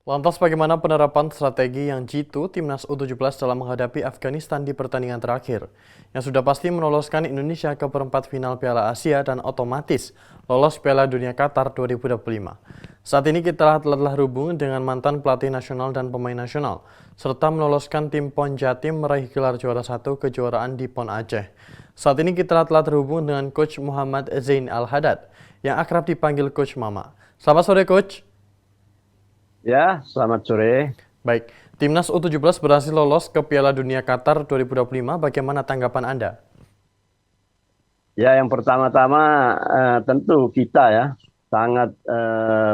Lantas bagaimana penerapan strategi yang jitu Timnas U17 dalam menghadapi Afghanistan di pertandingan terakhir? Yang sudah pasti meloloskan Indonesia ke perempat final Piala Asia dan otomatis lolos Piala Dunia Qatar 2025. Saat ini kita telah terhubung dengan mantan pelatih nasional dan pemain nasional, serta meloloskan tim PON Jatim meraih gelar juara satu kejuaraan di PON Aceh. Saat ini kita telah terhubung dengan Coach Muhammad Zain Al-Hadad, yang akrab dipanggil Coach Mama. Selamat sore Coach. Ya, selamat sore. Baik, Timnas U17 berhasil lolos ke Piala Dunia Qatar 2025. Bagaimana tanggapan Anda? Ya, yang pertama-tama tentu kita ya sangat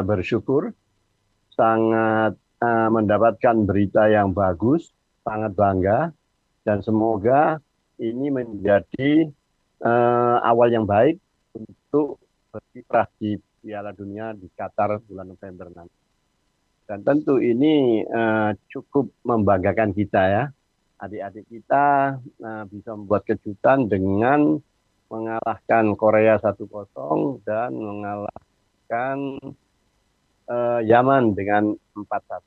bersyukur, sangat mendapatkan berita yang bagus, sangat bangga, dan semoga ini menjadi awal yang baik untuk berkiprah di Piala Dunia di Qatar bulan November nanti. Dan tentu ini cukup membanggakan kita ya. Adik-adik kita bisa membuat kejutan dengan mengalahkan Korea 1-0 dan mengalahkan Yaman dengan 4-1.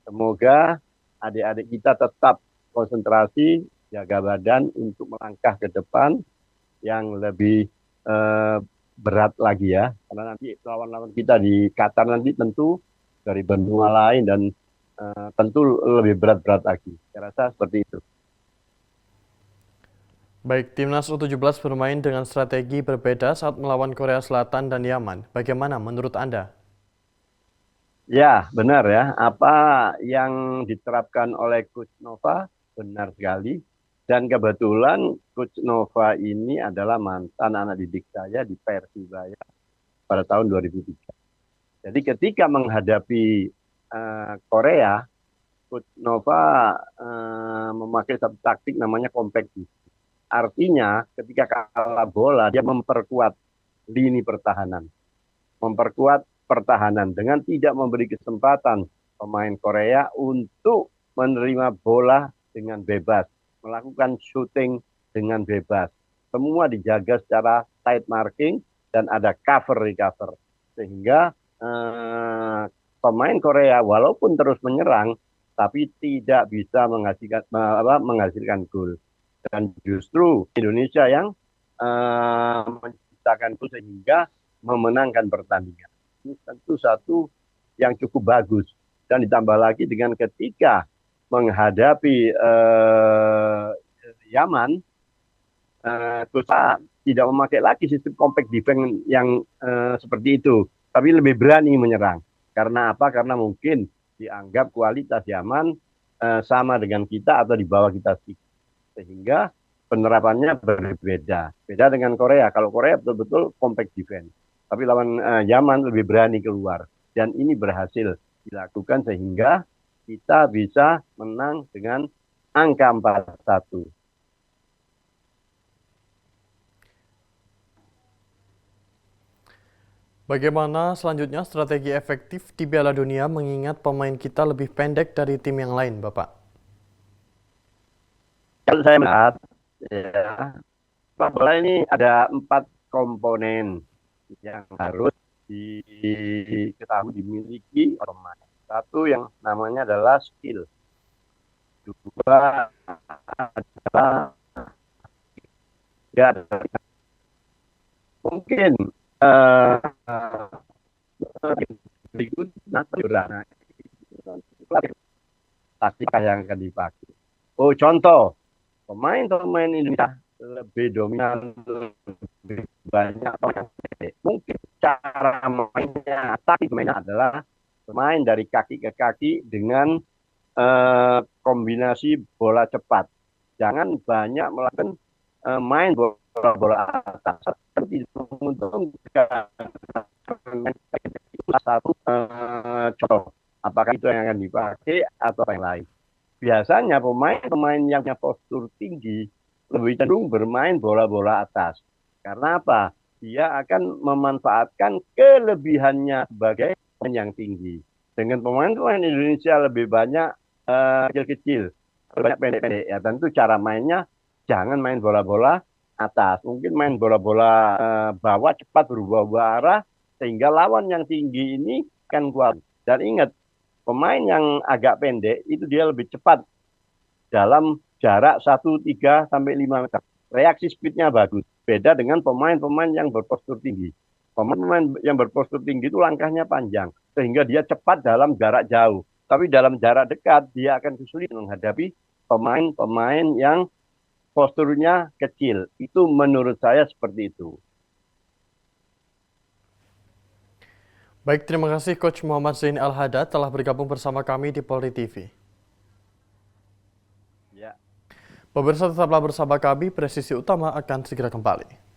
Semoga adik-adik kita tetap konsentrasi, jaga badan untuk melangkah ke depan yang lebih berat lagi ya. Karena nanti lawan-lawan kita di Qatar nanti tentu dari benua lain dan tentu lebih berat-berat lagi. Saya rasa seperti itu. Baik, Timnas U17 bermain dengan strategi berbeda saat melawan Korea Selatan dan Yaman. Bagaimana menurut Anda? Ya, benar ya. Apa yang diterapkan oleh Coach Nova benar sekali. Dan kebetulan Coach Nova ini adalah mantan anak didik saya di Persibaya pada tahun 2003. Jadi ketika menghadapi Korea, Coach Nova memakai satu taktik namanya compact. Artinya ketika kalah bola dia memperkuat lini pertahanan, memperkuat pertahanan dengan tidak memberi kesempatan pemain Korea untuk menerima bola dengan bebas, melakukan shooting dengan bebas. Semua dijaga secara tight marking dan ada cover recover sehingga pemain Korea walaupun terus menyerang tapi tidak bisa menghasilkan gol. Dan justru Indonesia yang menciptakan gol sehingga memenangkan pertandingan. Ini tentu satu yang cukup bagus. Dan ditambah lagi dengan ketika menghadapi Yaman, kita tidak memakai lagi sistem compact defense yang seperti itu, tapi lebih berani menyerang. Karena apa? Karena mungkin dianggap kualitas Yaman sama dengan kita atau di bawah kita sedikit. Sehingga penerapannya berbeda. Beda dengan Korea. Kalau Korea betul-betul compact defense. Tapi lawan Yaman lebih berani keluar. Dan ini berhasil dilakukan sehingga kita bisa menang dengan angka 4-1. Bagaimana selanjutnya strategi efektif di Piala Dunia mengingat pemain kita lebih pendek dari tim yang lain, Bapak? Kalau saya melihat, ya, sepak bola ini ada 4 komponen yang harus diketahui dimiliki oleh pemain. Satu yang namanya adalah skill. Dua adalah ya, mungkin uh, berikut nah, taktikah yang akan dipakai. Oh, contoh pemain-pemain Indonesia lebih dominan, lebih banyak mungkin cara mainnya, taktik mainnya adalah main dari kaki ke kaki dengan kombinasi bola cepat. Jangan banyak melakukan main bola-bola atas. Seperti itu untuk satu contoh. Apakah itu yang akan dipakai atau yang lain? Biasanya pemain-pemain yang punya postur tinggi lebih cenderung bermain bola-bola atas. Karena apa? Dia akan memanfaatkan kelebihannya sebagai pemain yang tinggi. Dengan pemain-pemain Indonesia lebih banyak kecil-kecil, banyak pendek-pendek. Ya tentu cara mainnya jangan main bola-bola atas. Mungkin main bola-bola bawah cepat berubah-ubah arah sehingga lawan yang tinggi ini kan kuat. Dan ingat, Pemain yang agak pendek itu dia lebih cepat dalam jarak 1, 3 sampai 5 meter. Reaksi speednya bagus. Beda dengan pemain-pemain yang berpostur tinggi. Pemain yang berpostur tinggi itu langkahnya panjang, sehingga dia cepat dalam jarak jauh. Tapi dalam jarak dekat, dia akan kesulitan menghadapi pemain-pemain yang posturnya kecil. Itu menurut saya seperti itu. Baik, terima kasih Coach Muhammad Zain Al-Hadad telah bergabung bersama kami di Polri TV. Ya. Pemirsa tetaplah bersama kami, Presisi Utama akan segera kembali.